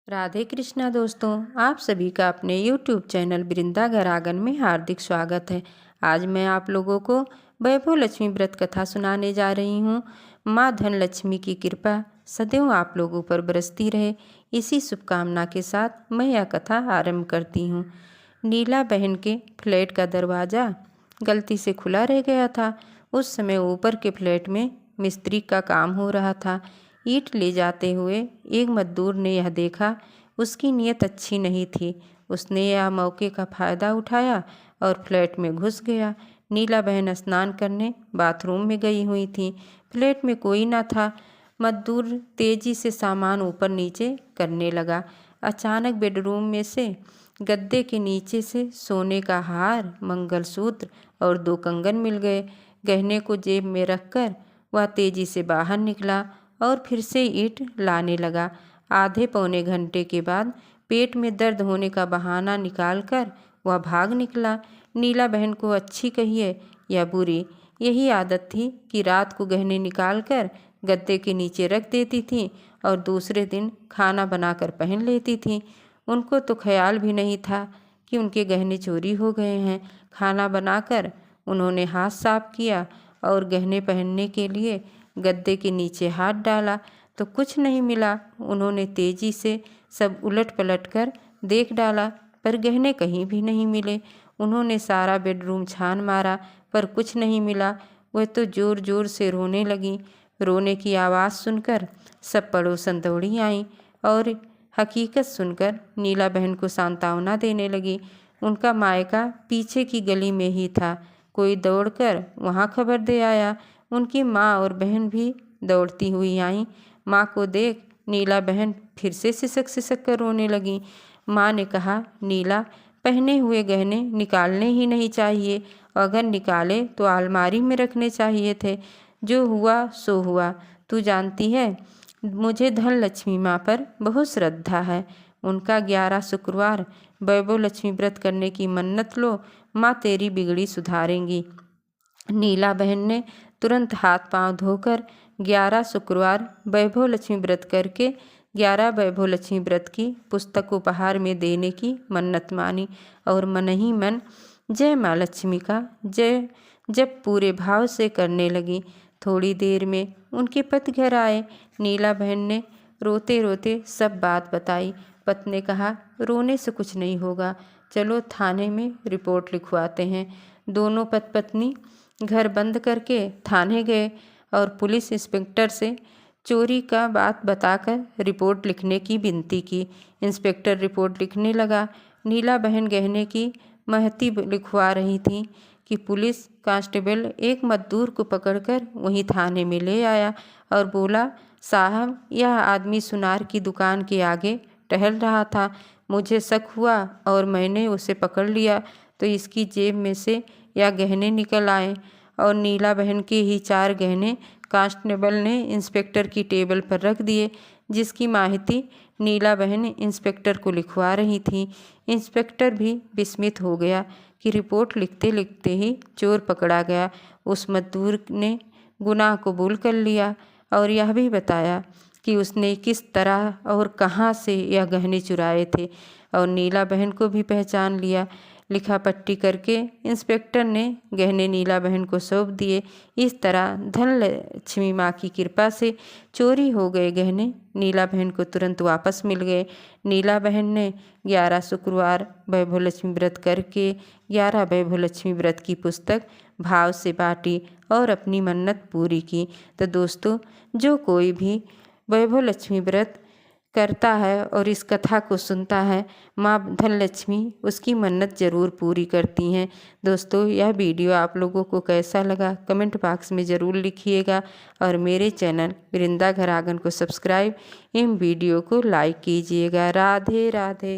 राधे कृष्णा दोस्तों, आप सभी का अपने YouTube चैनल वृंदा घर आंगन में हार्दिक स्वागत है। आज मैं आप लोगों को वैभव लक्ष्मी व्रत कथा सुनाने जा रही हूँ। माँ धन लक्ष्मी की कृपा सदैव आप लोगों पर बरसती रहे, इसी शुभकामना के साथ मैं यह कथा आरंभ करती हूँ। नीला बहन के फ्लैट का दरवाज़ा गलती से खुला रह गया था। उस समय ऊपर के फ्लैट में मिस्त्री का काम हो रहा था। ईंट ले जाते हुए एक मजदूर ने यह देखा। उसकी नीयत अच्छी नहीं थी। उसने यह मौके का फ़ायदा उठाया और फ्लैट में घुस गया। नीला बहन स्नान करने बाथरूम में गई हुई थी। फ्लैट में कोई न था। मजदूर तेजी से सामान ऊपर नीचे करने लगा। अचानक बेडरूम में से गद्दे के नीचे से सोने का हार, मंगलसूत्र और 2 कंगन मिल गए। गहने को जेब में रखकर वह तेजी से बाहर निकला और फिर से ईंट लाने लगा। आधे पौने घंटे के बाद पेट में दर्द होने का बहाना निकालकर वह भाग निकला। नीला बहन को अच्छी कहिए या बुरी, यही आदत थी कि रात को गहने निकालकर गद्दे के नीचे रख देती थी और दूसरे दिन खाना बनाकर पहन लेती थी। उनको तो ख्याल भी नहीं था कि उनके गहने चोरी हो गए हैं। खाना बनाकर उन्होंने हाथ साफ किया और गहने पहनने के लिए गद्दे के नीचे हाथ डाला तो कुछ नहीं मिला। उन्होंने तेजी से सब उलट पलट कर देख डाला पर गहने कहीं भी नहीं मिले। उन्होंने सारा बेडरूम छान मारा पर कुछ नहीं मिला। वह तो ज़ोर ज़ोर से रोने लगी। रोने की आवाज़ सुनकर सब पड़ोसन दौड़ी आईं और हकीकत सुनकर नीला बहन को सांत्वना देने लगी। उनका मायका पीछे की गली में ही था। कोई दौड़कर वहाँ खबर दे आया। उनकी माँ और बहन भी दौड़ती हुई आईं। माँ को देख नीला बहन फिर से सिसक सिसक कर रोने लगी। माँ ने कहा, नीला, पहने हुए गहने निकालने ही नहीं चाहिए। अगर निकाले तो अलमारी में रखने चाहिए थे। जो हुआ सो हुआ। तू जानती है, मुझे धन लक्ष्मी माँ पर बहुत श्रद्धा है। उनका 11 शुक्रवार वैभव लक्ष्मी व्रत करने की मन्नत लो, माँ तेरी बिगड़ी सुधारेंगी। नीला बहन ने तुरंत हाथ पांव धोकर 11 शुक्रवार वैभव लक्ष्मी व्रत करके 11 वैभव लक्ष्मी व्रत की पुस्तक उपहार में देने की मन्नत मानी और मन ही मन जय माँ लक्ष्मी का जय जब पूरे भाव से करने लगी। थोड़ी देर में उनके पति घर आए। नीला बहन ने रोते रोते सब बात बताई। पति ने कहा, रोने से कुछ नहीं होगा, चलो थाने में रिपोर्ट लिखवाते हैं। दोनों पति पत्नी घर बंद करके थाने गए और पुलिस इंस्पेक्टर से चोरी का बात बताकर रिपोर्ट लिखने की विनती की। इंस्पेक्टर रिपोर्ट लिखने लगा। नीला बहन गहने की महती लिखवा रही थी कि पुलिस कांस्टेबल एक मजदूर को पकड़कर वहीं थाने में ले आया और बोला, साहब, यह आदमी सुनार की दुकान के आगे टहल रहा था। मुझे शक हुआ और मैंने उसे पकड़ लिया तो इसकी जेब में से या गहने निकल आए और नीला बहन के ही 4 गहने कांस्टेबल ने इंस्पेक्टर की टेबल पर रख दिए, जिसकी माहिती नीला बहन इंस्पेक्टर को लिखवा रही थी। इंस्पेक्टर भी विस्मित हो गया कि रिपोर्ट लिखते लिखते ही चोर पकड़ा गया। उस मजदूर ने गुनाह कबूल कर लिया और यह भी बताया कि उसने किस तरह और कहाँ से यह गहने चुराए थे और नीला बहन को भी पहचान लिया। लिखा पट्टी करके इंस्पेक्टर ने गहने नीला बहन को सौंप दिए। इस तरह धन लक्ष्मी माँ की कृपा से चोरी हो गए गहने नीला बहन को तुरंत वापस मिल गए। नीला बहन ने 11 शुक्रवार वैभव लक्ष्मी व्रत करके 11 वैभव लक्ष्मी व्रत की पुस्तक भाव से बांटी और अपनी मन्नत पूरी की। तो दोस्तों, जो कोई भी वैभव लक्ष्मी व्रत करता है और इस कथा को सुनता है, माँ धन लक्ष्मी उसकी मन्नत ज़रूर पूरी करती हैं। दोस्तों, यह वीडियो आप लोगों को कैसा लगा कमेंट बॉक्स में ज़रूर लिखिएगा और मेरे चैनल वृंदा घर आंगन को सब्सक्राइब एवं वीडियो को लाइक कीजिएगा। राधे राधे।